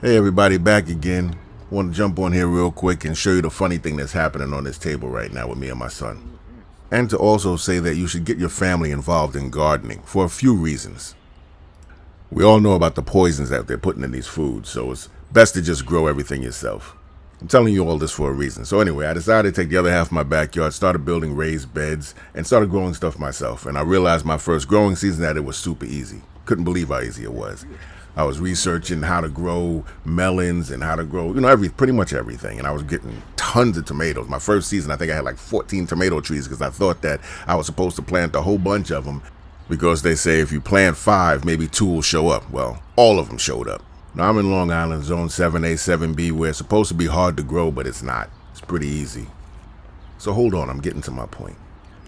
Hey everybody, back again. Want to jump on here real quick and show you the funny thing that's happening on this table right now with me and my son. And to also say that you should get your family involved in gardening for a few reasons. We all know about the poisons that they're putting in these foods, so it's best to just grow everything yourself. I'm telling you all this for a reason. So anyway, I decided to take the other half of my backyard, started building raised beds, and started growing stuff myself. And I realized my first growing season that it was super easy. Couldn't believe how easy it was. I was researching how to grow melons and how to grow, pretty much everything. And I was getting tons of tomatoes. My first season, I think I had like 14 tomato trees because I thought that I was supposed to plant a whole bunch of them because they say if you plant 5, maybe 2 will show up. Well, all of them showed up. Now, I'm in Long Island, Zone 7A, 7B, where it's supposed to be hard to grow, but it's not. It's pretty easy. So hold on, I'm getting to my point.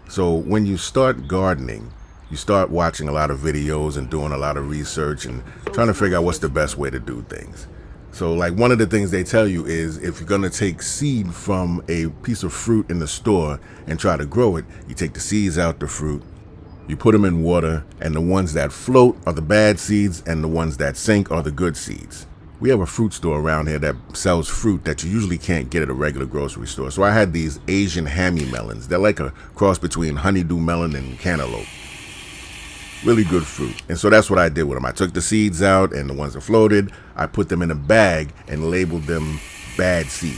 So when you start gardening, you start watching a lot of videos and doing a lot of research and trying to figure out what's the best way to do things. So like one of the things they tell you is if you're going to take seed from a piece of fruit in the store and try to grow it, you take the seeds out the fruit, you put them in water, and the ones that float are the bad seeds and the ones that sink are the good seeds. We have a fruit store around here that sells fruit that you usually can't get at a regular grocery store. So I had these Asian hammy melons. They're like a cross between honeydew melon and cantaloupe. Really good fruit. And so that's what I did with them. I took the seeds out and the ones that floated, I put them in a bag and labeled them bad seed.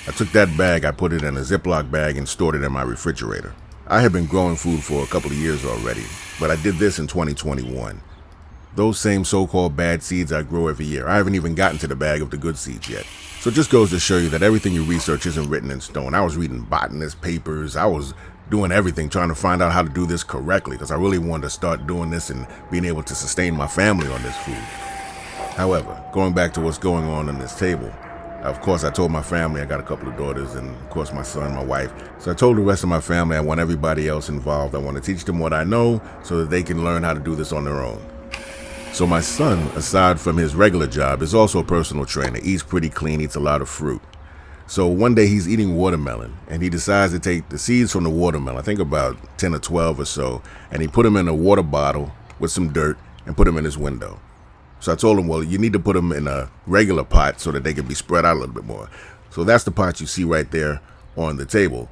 I took that bag, I put it in a Ziploc bag and stored it in my refrigerator. I had been growing food for a couple of years already, but I did this in 2021. Those same so-called bad seeds I grow every year. I haven't even gotten to the bag of the good seeds yet. So it just goes to show you that everything you research isn't written in stone. I was reading botanist papers. I was doing everything trying to find out how to do this correctly because I really wanted to start doing this and being able to sustain my family on this food. However, going back to what's going on this table, of course I told my family, I got a couple of daughters and of course my son, my wife. So I told the rest of my family I want everybody else involved. I want to teach them what I know so that they can learn how to do this on their own. So my son, aside from his regular job, is also a personal trainer, eats pretty clean, eats a lot of fruit. So one day he's eating watermelon and he decides to take the seeds from the watermelon, I think about 10 or 12 or so, and he put them in a water bottle with some dirt and put them in his window. So I told him, well, you need to put them in a regular pot so that they can be spread out a little bit more. So that's the pot you see right there on the table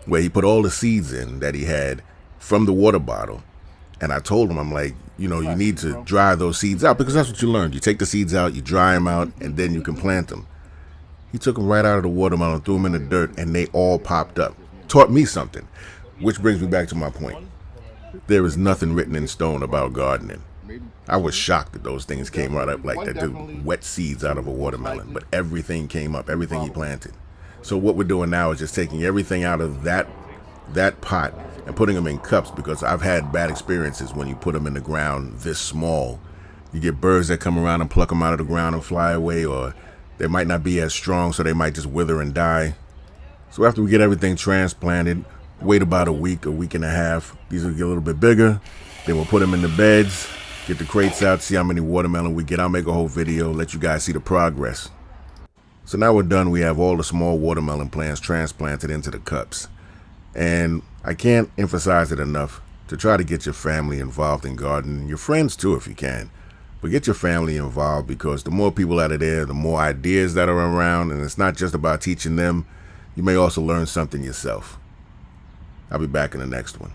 where he put all the seeds in that he had from the water bottle. And I told him, I'm like, you need to dry those seeds out because that's what you learned. You take the seeds out, you dry them out, and then you can plant them. He took them right out of the watermelon, threw them in the dirt, and they all popped up. Taught me something, which brings me back to my point. There is nothing written in stone about gardening. I was shocked that those things came right up like that, the wet seeds out of a watermelon, but everything came up, everything he planted. So what we're doing now is just taking everything out of that pot and putting them in cups because I've had bad experiences when you put them in the ground this small. You get birds that come around and pluck them out of the ground and fly away, or they might not be as strong, so they might just wither and die. So after we get everything transplanted, wait about a week and a half. These will get a little bit bigger. Then we'll put them in the beds, get the crates out, see how many watermelon we get. I'll make a whole video, let you guys see the progress. So now we're done. We have all the small watermelon plants transplanted into the cups. And I can't emphasize it enough to try to get your family involved in gardening, your friends too if you can. But get your family involved because the more people out of there, the more ideas that are around, and it's not just about teaching them. You may also learn something yourself. I'll be back in the next one.